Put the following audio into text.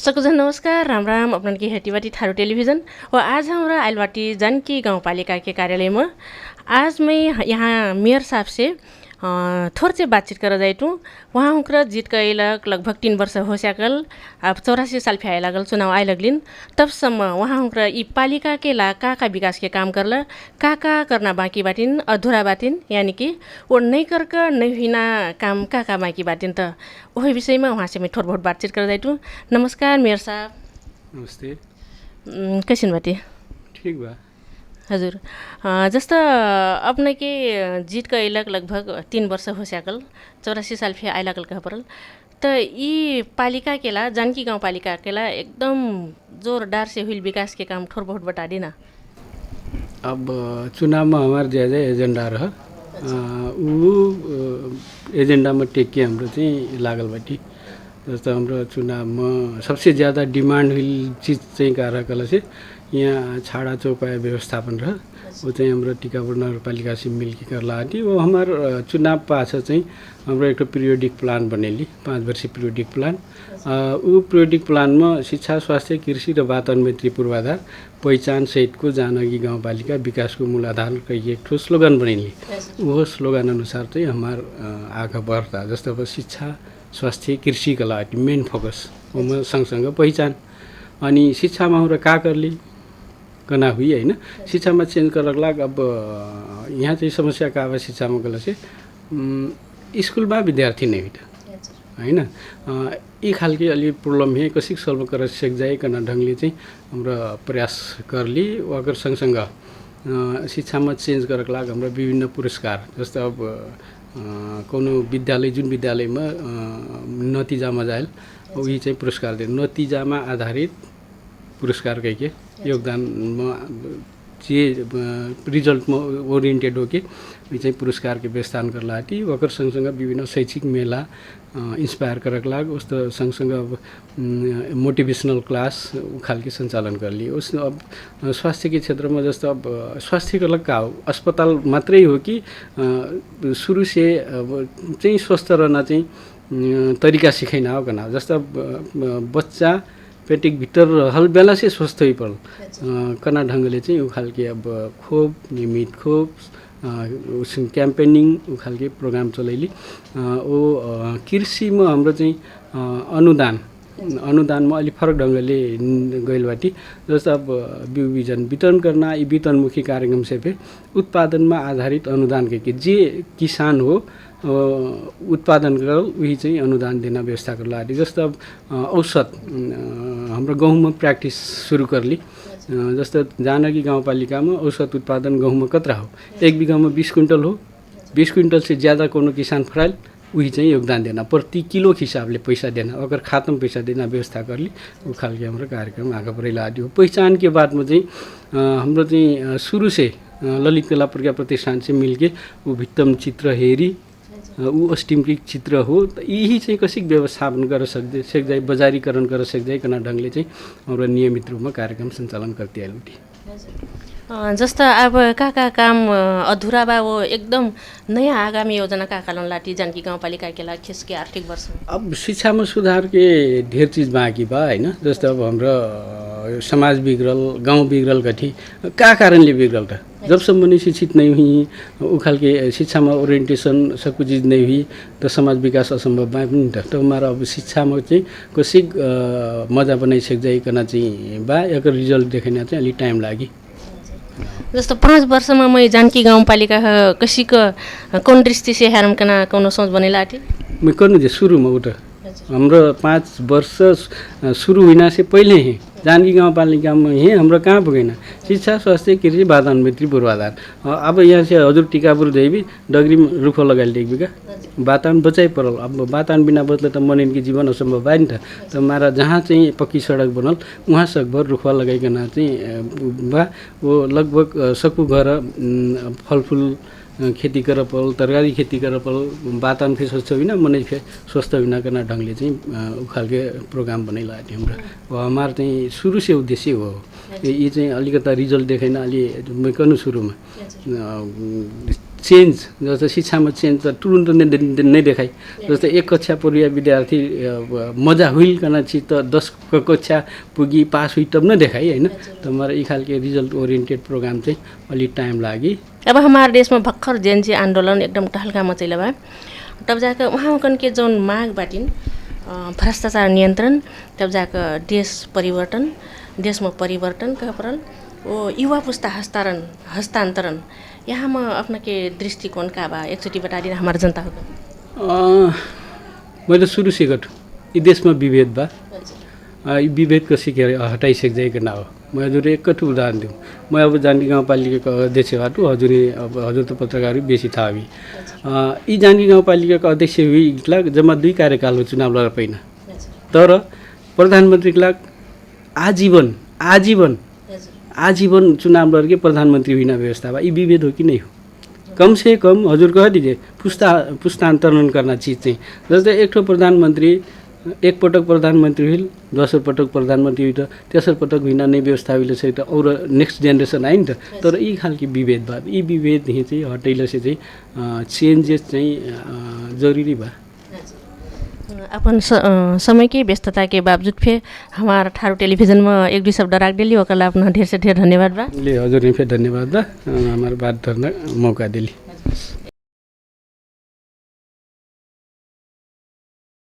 सकूजन नमस्कार, राम राम। अपन की हेटीबाटी थारू टेलीविज़न और आज हमारा आइलवाटी जानकी गाउँपालिका के कार्यालय में आज मैं यहाँ मेयर साहब से थोर से बातचीत कर जाइटूँ। वहाँ हुक्र जीत कैलक लगभग 3 वर्ष हो सकल। अब 84 साल फे आए लगल चुनाव आए लगलिन। तब सम्म वहाँ हुक्र ई पालिका के ला का विकास के काम करला, का करना बाकी बाटिन, अधूरा बाटिन, यानी कि वो नहीं करके नहीं हुईना काम का बाकी बाटिन। त वही विषय में वहाँ से मैं थोड़ बहुत बातचीत कर जाइटूँ। नमस्कार मेयर साहब। नमस्ते। कैसन बाटी? ठीक बा हजुर। जस्तो अपने के जीत कैलक लगभग 3 वर्ष हो सकल। 84 साल फे आए लगल कह परल। त ई पालिका केला जानकी गाउँपालिका केला एकदम जोरदार से हुई विकास के काम थोड़ बहुत बता देना। अब चुनाव में हमारे ज्यादा एजेंडा रह वो एजेंडा में टेक के हाम्रो चाहिँ लागल बाटी। जस्तो हाम्रो चुनाव में सबसे ज़्यादा डिमांड हुई चीज़ चाहिँ कार्यकला से यहाँ छाड़ा चौपाया व्यवस्थापन रह वो चाहिँ हाम्रो टिकापुर नगरपालिका से मिल के करला आदि। वो हमार चुनाव पास चाहिँ हाम्रो एक पीरियडिक प्लान बनेली 5 वर्षीय पीरियडिक प्लान। वो पीरियडिक प्लान में शिक्षा, स्वास्थ्य, कृषि र वातावरण मैत्री पूर्वाधार पहिचान सहितको जानकी गाउँपालिका विकासको मूलाधार कहिए एक ठो स्लोगन बनेली। वो स्लोगन अनुसार चाहिँ हमार आगे बढ़ता। जस्तो अब शिक्षा, स्वास्थ्य, कृषि का लागि मेन फोकस ओमा सँगसँगै पहिचान। अनि शिक्षामा हाम्रो का करली कना हुई हैन। शिक्षामा चेन्ज करक लाग अब यहाँ चाहिँ समस्या का अब शिक्षामा गल से स्कुलमा विद्यार्थी नै हुइता हैन। यी खालके अलि प्रॉब्लम है कसै सल्भ कर सक जाए कना ढंगले चाहिँ हाम्रो प्रयास करली। अगर सँगसँग शिक्षामा चेन्ज करक लाग हाम्रो विभिन्न पुरस्कार जस्तो अब कोनो विद्यालय जुन विद्यालयमा नतिजामा जायल उही चाहिँ पुरस्कार दे नतिजामा आधारित पुरस्कार कहिके योगदानमा जे रिजल्टमा ओरिएन्टेड हो कि ये चाहिँ पुरस्कार के व्यवस्थान कर लाटी। ओकर सँगसँगै विभिन्न शैक्षिक मेला इंस्पायर करक लाग उस सँगसँगै अब मोटिवेशनल क्लास खालके सञ्चालन करली। उस अब स्वास्थ्य के क्षेत्र में जस्तो अब स्वास्थ्य का का हो अस्पताल मात्रै हो कि सुरु से अब चाहिँ स्वस्थ रहना चाहिँ तरिका सिखाइना हो कना। जस्तो बच्चा पेटिक भितर हल बेला से स्वस्थ ही पड़ल कना ढंगले चाहिँ उ खालके अब खोप नियमित खोप कैम्पेनिंग उ खालके प्रोग्राम चलैली। ओ कृषि में हाम्रो चाहिँ अनुदान में अलि फरक ढंगले गइल बाटी। जस्तो अब बिउ बिजन वितरण करना यी वितरणमुखी कार्यक्रम से पे उत्पादन में आधारित अनुदान के जे किसान हो उत्पादन कर वही चाहिँ अनुदान देना व्यवस्था कर लाटी। जस्तो अब औसत हाम्रो गहुँमा प्र्याक्टिस सुरु करली। जस्तो जानकी गाउँपालिका में औसत उत्पादन गहुँमा कत्रा हो 1 बीघा में 20 क्विंटल हो। 20 क्विंटल से ज़्यादा कोनो किसान फराइल वही चाहिँ योगदान देना प्रति किलो हिसाबले पैसा देना अगर खातम पैसा देना व्यवस्था करली। वो खालके हाम्रो कार्यक्रम आगे बढ़ेला आदि हो। पहिचान के बाद में चाहिँ हाम्रो चाहिँ सुरु से ललित कला प्रज्ञा प्रतिष्ठान से मिलके वो भित्तम चित्र हेरी ऊ अस्टिमरिक चित्र हो। यही चाहिँ कसै व्यवस्थापन कर सक जाए बजारीकरण कर सक जाए कना ढंगले चाहिँ हाम्रो नियमित रूपमा कार्यक्रम सञ्चालन करती आइलुटी। जस्तो अब का काम अधूरा बा वो एकदम नयाँ आगामी योजना का लाटी जानकी गाउँपालिका के लागि खेसके आर्थिक वर्ष अब शिक्षामा सुधार के ढेर चीज बाँकी बा हैन। जस्तो अब हाम्रो समाज बिग्रल गाउँ बिग्रल कथी का कारणले बिग्रल त जबसम्म नि शिक्षित नहीं हुई उ खालके शिक्षा में ओरिएंटेशन सब कुछ चीज़ नहीं हुई तो समाज विकास असंभव बा पनि त। हमारा अब शिक्षा में चाहिँ कसै मजा बनाइ सक जाए कना चाहिँ बा एकर रिजल्ट देखाइना चाहिँ अलि टाइम लागि। जस्तो 5 वर्ष में मैं जानकी गाउँपालिका कसी कौन दृष्टि से हेरम कना कौन सोच बनेला आटी मैं करनु जे शुरू में उठ हाम्रो 5 वर्ष शुरू हुना से पहले ही जानकी गाउँपालिका में ही हाम्रो कहाँ पुगेन शिक्षा, स्वास्थ्य, कृषि, वातावरण मैत्री पूर्वाधार। अब यहाँ से हजुर टिकापुर देवी डगरी रुखो लगाइल एक बीघा वातावरण बचाइ परल। अब वातावरण बिना बदले त मनिन की जीवन असंभव भएन त। हमारा जहाँ चाहिँ पक्की सडक बनल वहाँ सकभर रुखवा लगाइकन चाहिँ बा वो लगभग सकु घर फलफूल खेती कर पल तरकारी खेती कर पल वातावरण फेरि स्वच्छ होइन मनै फेरि स्वस्थ होइन करना ढंगले चाहिँ उखालके प्रोग्राम बनैला हाम्रो हमार चाहिँ सुरु से उद्देश्य हो। ये चाहिँ अलिकता रिजल्ट देखाइन अलि मैं कनु सुरुमा चेन्ज जस्तो शिक्षामा चेन्ज त तुरुन्त नै देखाइ जस्तो 1 कक्षा पूर्व विद्यार्थी मजा हुइकन चित्त 10 कक्षा पुगी पास हुई तब न देखाइ हैन तुम्हारा यी खालके रिजल्ट ओरिएन्टेड प्रोग्राम चाहिँ अलि टाइम लागि। अब हमारे देश में भक्खर जेएनजी आंदोलन एकदम टहलका मचैला बा तब जाकर वहाँ कन के जौन माग बाटिन भ्रष्टाचार नियन्त्रण तब जाकर देश में परिवर्तन कह परल ओ युवा पुस्ता हस्तांतरण यहाँ में अपना के दृष्टिकोण का बा एकचोटि बता दिन हमारे जनता को। मैले सुरु सिकट यी देशमा विभेद बा यी विभेदको सिकेर हटाइसकेको न हो। म हजुर एकचोटि उदाहरण दिउँ म अब जान्डी गाउँपालिकाको अध्यक्ष बाटु हजुर त पत्रकार बेसी थाहा हुई यी जान्डी गाउँपालिकाको अध्यक्ष हुइला जम्मा 2 कार्यकालको चुनाव लड पैन तर प्रधानमन्त्रीको लागि आजीवन चुनाव लड्के प्रधानमन्त्री हुन व्यवस्था बा। यी विभेद हो कि नै हो कम से कम हजुर कह दीजिए पुस्तान्तरण गर्न चिज चाहिँ जस्तै एक ठो प्रधानमन्त्री एक पटक प्रधानमन्त्री हुइल दोस्रो पटक प्रधानमन्त्री हुइ त तेस्रो पटक हुन नै व्यवस्था हुइल छ त और नेक्स्ट जेनेरेसन आइन त तर यी खालके विभेदवाद यी विभेद चाहिँ हटैले चाहिँ चेन्जेस चाहिँ जरुरी बा। अपन समय की व्यस्तता के बावजूद फिर हमारा ठारू टेलीविजन में 1-2 शब्द राख दिली ओकरा अपना ढेर से ढेर धन्यवाद बा। ले हजुर ने फिर धन्यवाद बा हमारे बात करना मौका दिली।